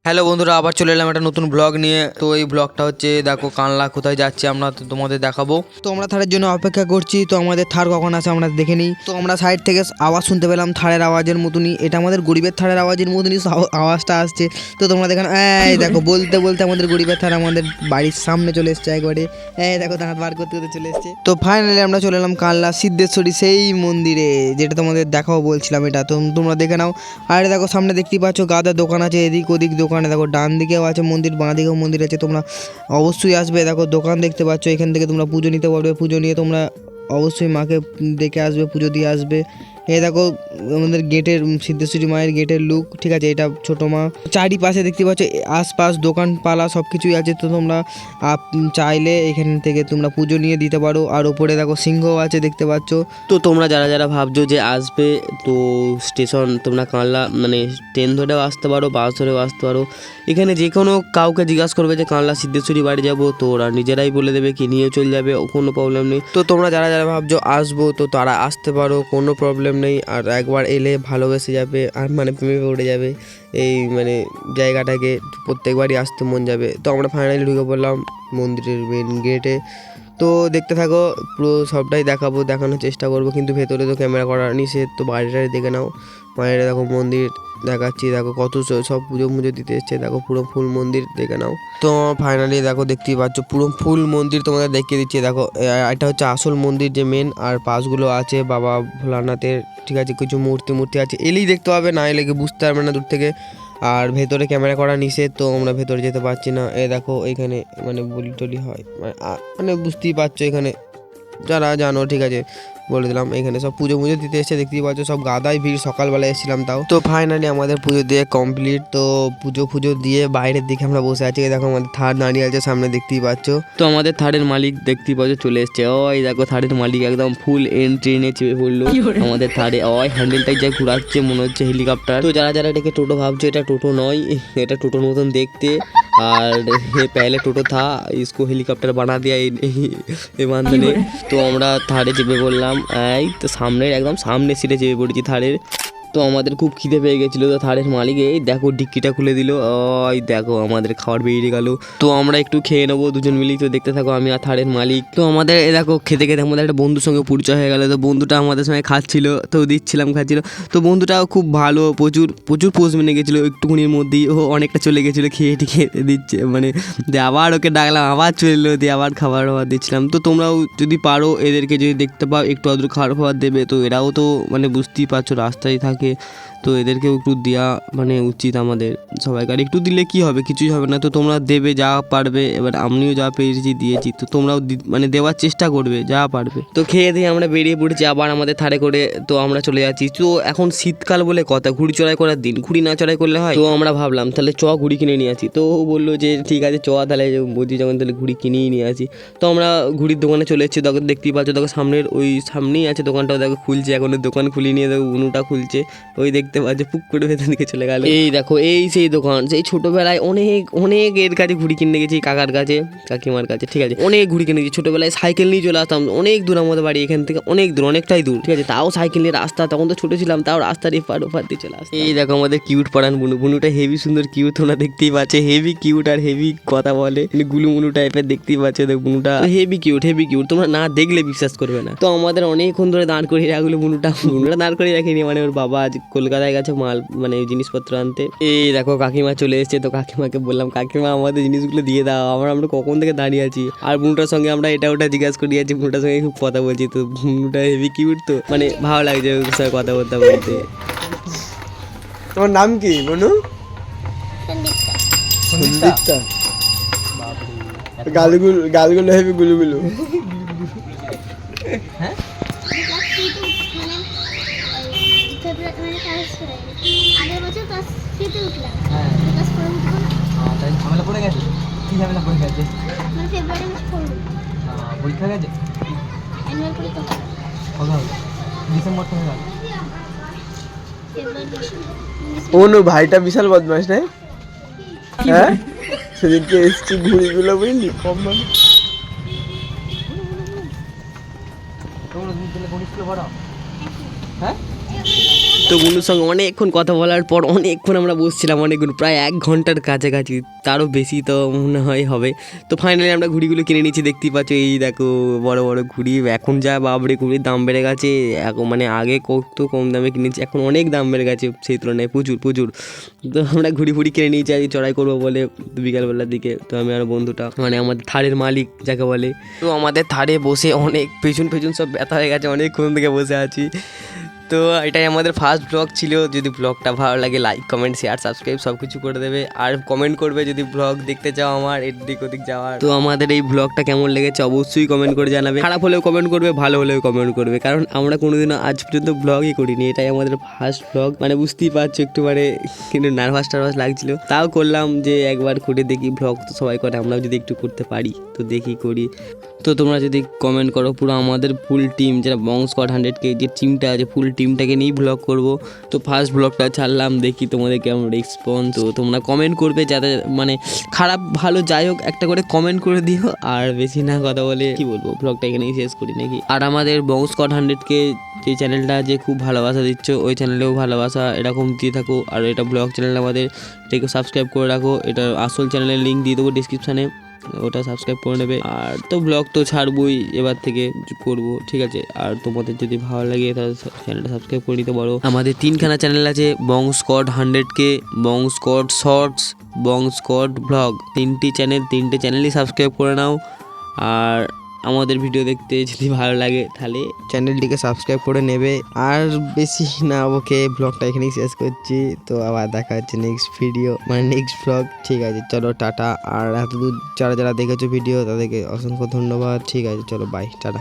Hello বন্ধুরা, আবার চলে এলাম একটা নতুন ব্লগ নিয়ে। তো এই ব্লগটা হচ্ছে দেখো কানলা কোথায় যাচ্ছি আমরা তো তোমাদের দেখাবো। তো আমরা থারের জন্য অপেক্ষা করছি। তো আমাদের থার কখন আসে আমরা দেখে নিই। তো আমরা সাইড থেকে আওয়াজ শুনতে পেলাম থারের আওয়াজের মতনই, এটা আমাদের গরিবের থারের আওয়াজের মতনই আওয়াজটা আসছে। তো তোমরা দেখো, এই দেখো বলতে বলতে আমাদের গরিবের থার আমাদের বাড়ির সামনে চলে এসছে একবারে। এই দেখো দাঁত বার করতে করতে চলে এসছে। তো ফাইনালি আমরা চলে এলাম কানলা সিদ্ধেশ্বরী সেই মন্দিরে, যেটা তোমাদের দেখাও বলছিলাম। এটা তো তোমরা দেখে নাও। আর দেখো সামনে দেখতেই পাচ্ছ গাদা দোকান আছে, এদিক ওদিক দোকানে দেখো, ডান দিকেও আছে মন্দির, বাঁ দিকেও মন্দির আছে। তোমরা অবশ্যই আসবে। দেখো দোকান দেখতে পাচ্ছ, এখান থেকে তোমরা পুজো নিতে পারবে। পুজো নিয়ে তোমরা অবশ্যই মাকে দেখে আসবে, পুজো দিয়ে আসবে। এই দেখো আমাদের গেটের সিদ্ধেশ্বরী মায়ের গেটের লুক, ঠিক আছে। এটা ছোটো মা। চারিপাশে দেখতে পাচ্ছ আশপাশ দোকানপালা সব কিছুই আছে। তো তোমরা চাইলে এখান থেকে তোমরা পুজো নিয়ে দিতে পারো। আর ওপরে দেখো সিংহ আছে দেখতে পাচ্ছ। তো তোমরা যারা যারা ভাবছো যে আসবে, তো স্টেশন তোমরা কানলা মানে ট্রেন ধরেও আসতে পারো, বাস ধরেও আসতে পারো। এখানে যে কোনো কাউকে জিজ্ঞাসা করবে যে কানলা সিদ্ধেশ্বরী বাড়ি যাবো, তো ওরা নিজেরাই বলে দেবে, কি নিয়ে চলে যাবে, কোনো প্রবলেম নেই। তো তোমরা যারা যারা ভাবছো আসবো, তো তারা আসতে পারো, কোনো প্রবলেম নেই। আর একবার এলে ভালোবেসে যাবে, আর মানে প্রেমে পড়ে যাবে এই মানে জায়গাটাকে, প্রত্যেকবারই আসতে মন যাবে। তো আমরা ফাইনালি ঢুকে পড়লাম মন্দিরের মেন গেটে। তো দেখতে থাকো, পুরো সবটাই দেখানোর চেষ্টা করবো, কিন্তু ভেতরে তো ক্যামেরা করা নিষেধ। তো বাইরেটাই দেখে নাও। বাইরে দেখো মন্দির দেখাচ্ছি, দেখো কত সব পুজো দিতে এসছে। দেখো পুরো ফুল মন্দির দেখে নাও। তো ফাইনালি দেখো দেখতেই পাচ্ছ পুরো ফুল মন্দির তোমাদের দেখিয়ে দিচ্ছি। দেখো এটা হচ্ছে আসল মন্দির যে মেন, আর পাশগুলো আছে বাবা ভোলানাথের, ঠিক আছে। কিছু মূর্তি আছে, এলেই দেখতে পাবে, না এলে বুঝতে পারবে না দূর থেকে। আর ভেতরে ক্যামেরা করা নিষেধ, তো আমরা ভেতরে যেতে পারছি না। দেখো এখানে মানে বলি টলি হয়, মানে বুঝতেই পারছো। এখানে যারা জানো, ঠিক আছে, বলে দিলাম। এখানে সব পুজো দিতে এসে দেখতেই পাচ্ছ, সব গাদাই ভিড়। সকালবেলায় এসেছিলাম তাও। তো ফাইনালি আমাদের পুজো দিয়ে কমপ্লিট। তো পুজো দিয়ে বাইরের দিকে আমরা বসে আছি। দেখো আমাদের থার দাঁড়িয়ে আছে সামনে, দেখতেই পাচ্ছ। তো আমাদের থারের মালিক দেখতেই পাচ্ছ চলে এসছে। ওই দেখো থারের মালিক একদম ফুল ট্রেনে চেপে পড়লো আমাদের থারে। ওই হ্যান্ডেলটাই যা ঘুরাচ্ছে মনে হচ্ছে হেলিকপ্টার। তো যারা যারা এটাকে টোটো ভাবছো, এটা টোটো নয়, এটা টোটোর মতন দেখতে। আর पहले टोटो था, इसको हेलीकॉप्टर बना दिया এই বান্ধনে। তো আমরা থারে চেপে পড়লাম। এই তো সামনের একদম সামনে সিটে চেপে পড়েছি থারের। তো আমাদের খুব খিদে পেয়ে গেছিলো। তো থারের মালিক এই দেখো ডিক্কিটা খুলে দিল। ওই দেখো আমাদের খাবার বেরিয়ে গেল। তো আমরা একটু খেয়ে নেবো দুজন মিলেই। তো দেখতে থাকো, আমি আর থারের মালিক। তো আমাদের দেখো খেতে খেতে আমাদের একটা বন্ধুর সঙ্গে পরিচয় হয়ে গেলো। তো বন্ধুটা আমাদের সঙ্গে খাচ্ছিল, তো খাচ্ছিল। তো বন্ধুটাও খুব ভালো, প্রচুর পোজ মেনে গেছিলো একটুখানির মধ্যেই। ও অনেকটা চলে গেছিলো, খেয়ে দিচ্ছে মানে। দিয়ে আবার ওকে ডাকলাম, আবার চলে এলো, দিয়ে আবার খাবার দিচ্ছিলাম। তো তোমরাও যদি পারো, এদেরকে যদি দেখতে পাও একটু আধটু খাবার দেবে। তো এরাও তো মানে বুঝতেই পারছো রাস্তায় থাকে, তো এদেরকেও একটু দেওয়া মানে উচিত আমাদের সবাইকার। একটু দিলে কি হবে, কিছুই হবে না। তো তোমরা দেবে যা পারবে। এবার আমিও যা পেরেছি দিয়েছি, তো তোমরাও মানে দেওয়ার চেষ্টা করবে যা পারবে। তো খেয়ে দিয়ে আমরা বেরিয়ে পড়েছি আবার আমাদের থারে করে। তো আমরা চলে যাচ্ছি। তো এখন শীতকাল বলে কথা, ঘুড়ি চড়াই করার দিন, ঘুড়ি না চড়াই করলে হয়। তো আমরা ভাবলাম তাহলে ঘুড়ি কিনে নিয়ে আসি। তো ও বললো যে ঠিক আছে তাহলে বলছি যখন তাহলে ঘুড়ি কিনেই নিয়ে আসি। তো আমরা ঘুড়ির দোকানে চলে এসেছি। তখন দেখতেই পাচ্ছ, দেখো সামনের ওই সামনেই আছে দোকানটাও, দেখো খুলছে এখনো, দোকান খুলি নিয়ে দেখো উনুটা খুলছে। ওই দেখতে পাচ্ছ পুক করে ভেতর দিকে চলে গেল। এই দেখো এই সেই দোকান, সেই ছোটোবেলায় অনেক এর কাছে ঘুড়ি কিনে গেছি, কাকার কাছে কাকিমার কাছে, ঠিক আছে। অনেক ঘুড়ি কিনে গেছি ছোটোবেলায়, সাইকেল নিয়ে চলে আসতাম। অনেক দূর আমাদের বাড়ি এখান থেকে, অনেক দূর, অনেকটাই দূর, ঠিক আছে। তাও সাইকেল নিয়ে রাস্তা, তখন তো ছোটো ছিলাম, তাও রাস্তার এপার ওপার দিয়ে চলে আসতাম। এই দেখো আমাদের কিউট পড়ান বুনুটা হেভি সুন্দর কিউট, তোমরা দেখতেই পাচ্ছ। হেভি কিউট আর হেভি কথা বলে, গুলুমুলু টাইপের, দেখতেই পাচ্ছ। দেখ বুনুটা হেভি কিউট, তোমরা না দেখলে বিশ্বাস করবে না। তো আমাদের অনেকক্ষণ ধরে দাঁড় করিয়ে রাখলো বুনুটা দাঁড় করিয়ে রাখিনি, মানে ওর বাবা আজ কলকাতায় গেছে মাল মানে জিনিসপত্র আনতে। এই দেখো কাকিমা চলে এসেছে। তো কাকিমাকে বললাম, কাকিমা আমাদের জিনিসগুলো দিয়ে দাও, আমরা কখন থেকে দাঁড়িয়ে আছি। আর বুনুটার সঙ্গে আমরা এটা ওটা জিজ্ঞাসা করি আছি, বুনুটার সঙ্গে খুব কথা বলছি। তো বুনুটা হেভি কিউট, তো মানে ভালো লাগছে ওর সঙ্গে কথা বলতে। তোমার নাম কি বনু? সন্দীপটা। গালগুলো হেভি গুলুগুলু। হ্যাঁ ঝামেলা পড়ে গেছে। কি ঝামেলা পড়ে গেছে? পরীক্ষা গেছে কবে হবে? ডিসেম্বর থেকে হবে। অনু ভাইটা বিশাল বদমাস নাই? হ্যাঁ সেদিনকে এসছি ঘুড়িগুলো বুঝলি, কম মানে। তোমরা তুমি কোন স্কুলে পড়ো? হ্যাঁ তো বন্ধুর সঙ্গে অনেকক্ষণ কথা বলার পর অনেকক্ষণ আমরা বসছিলাম, অনেকক্ষণ প্রায় 1 ঘন্টার কাছাকাছি, তারও বেশি তো মনে হয় হবে। তো ফাইনালি আমরা ঘুড়িগুলো কিনে নিয়েছি, দেখতেই পাচ্ছ। এই দেখো বড় বড় ঘুড়ি, এখন যা বাবরে ঘুড়ির দাম বেড়ে গেছে। এখন মানে আগে কত কম দামে কিনেছি, এখন অনেক দাম বেড়ে গেছে সেই তুলনায়, প্রচুর প্রচুর। তো আমরা ঘুড়ি ফুড়ি কিনে নিয়েছি আজকে চড়াই করবো বলে বিকালবেলার দিকে। তো আমি আর বন্ধুটা, মানে আমাদের থাড়ের মালিক যাকে বলে, তো আমাদের থাড়ে বসে অনেক পেছন সব ব্যথা হয়ে গেছে, অনেকক্ষণ থেকে বসে আছি। তো এটাই আমাদের ফার্স্ট ব্লগ ছিল। যদি ব্লগটা ভালো লাগে লাইক কমেন্ট শেয়ার সাবস্ক্রাইব সব কিছু করে দেবে, আর কমেন্ট করবে যদি ব্লগ দেখতে চাও আমার এদিক ওদিক যাওয়ার। তো আমাদের এই ব্লগটা কেমন লেগেছে অবশ্যই কমেন্ট করে জানাবে, খারাপ হলেও কমেন্ট করবে, ভালো হলেও কমেন্ট করবে, কারণ আমরা কোনোদিনও আজ পর্যন্ত ব্লগই করিনি, এটাই আমাদের ফার্স্ট ব্লগ। মানে বুঝতেই পারছো একটু কিন্তু নার্ভাস লাগছিল, তাও করলাম যে একবার করে দেখি। ব্লগ তো সবাই করে, আমরাও যদি একটু করতে পারি তো দেখি করি। তো তোমরা যদি কমেন্ট করো, পুরো আমাদের ফুল টিম যেটা বং স্কোয়াড 100K যে টিমটা আছে, ফুল টিমটাকে নিয়েই ব্লগ করব। তো ফার্স্ট ব্লগটা ছাড়লাম, দেখি তোমাদের কেমন রেসপন্স। তো তোমরা কমেন্ট করবে, যাতে মানে খারাপ ভালো যাই হোক একটা করে কমেন্ট করে দিও। আর বেশি না কথা বলে কি বলবো, ব্লগটা এখানেই শেষ করি নাকি। আর আমাদের বং স্কোয়াড 100K যে চ্যানেলটা আছে, খুব ভালোবাসা দিচ্ছ, ওই চ্যানেলেও ভালোবাসা এরকম দিয়ে থাকো। আর এটা ব্লগ চ্যানেল আমাদের, এটাকে সাবস্ক্রাইব করে রাখো। এটা আসল চ্যানেলের লিঙ্ক দিয়ে দেবো ডিসক্রিপশানে, ওটা সাবস্ক্রাইব করে নেবে। আর তো ব্লগ তো ছাড়বই, এবার থেকে করব, ঠিক আছে। আর তোমাদের যদি ভালো লাগে তাহলে চ্যানেলটা সাবস্ক্রাইব করে নিতে পারো। আমাদের 3খানা চ্যানেল আছে, বং স্কোয়াড 100K, বং স্কোয়াড শর্টস, বং স্কোয়াড ব্লগ, 3টি চ্যানেল, 3টে চ্যানেলই সাবস্ক্রাইব করে নাও। আর আমাদের ভিডিও দেখতে যদি ভালো লাগে তাহলে চ্যানেলটিকে সাবস্ক্রাইব করে নেবে। আর বেশি না ওকে, ব্লগটা এখানেই শেষ করছি। তো আবার দেখা হচ্ছে নেক্সট ভিডিও, মানে নেক্সট ব্লগ, ঠিক আছে। চলো টাটা। আর এতদূর যারা দেখেছো ভিডিও তাদেরকে অসংখ্য ধন্যবাদ, ঠিক আছে। চলো বাই, টাটা।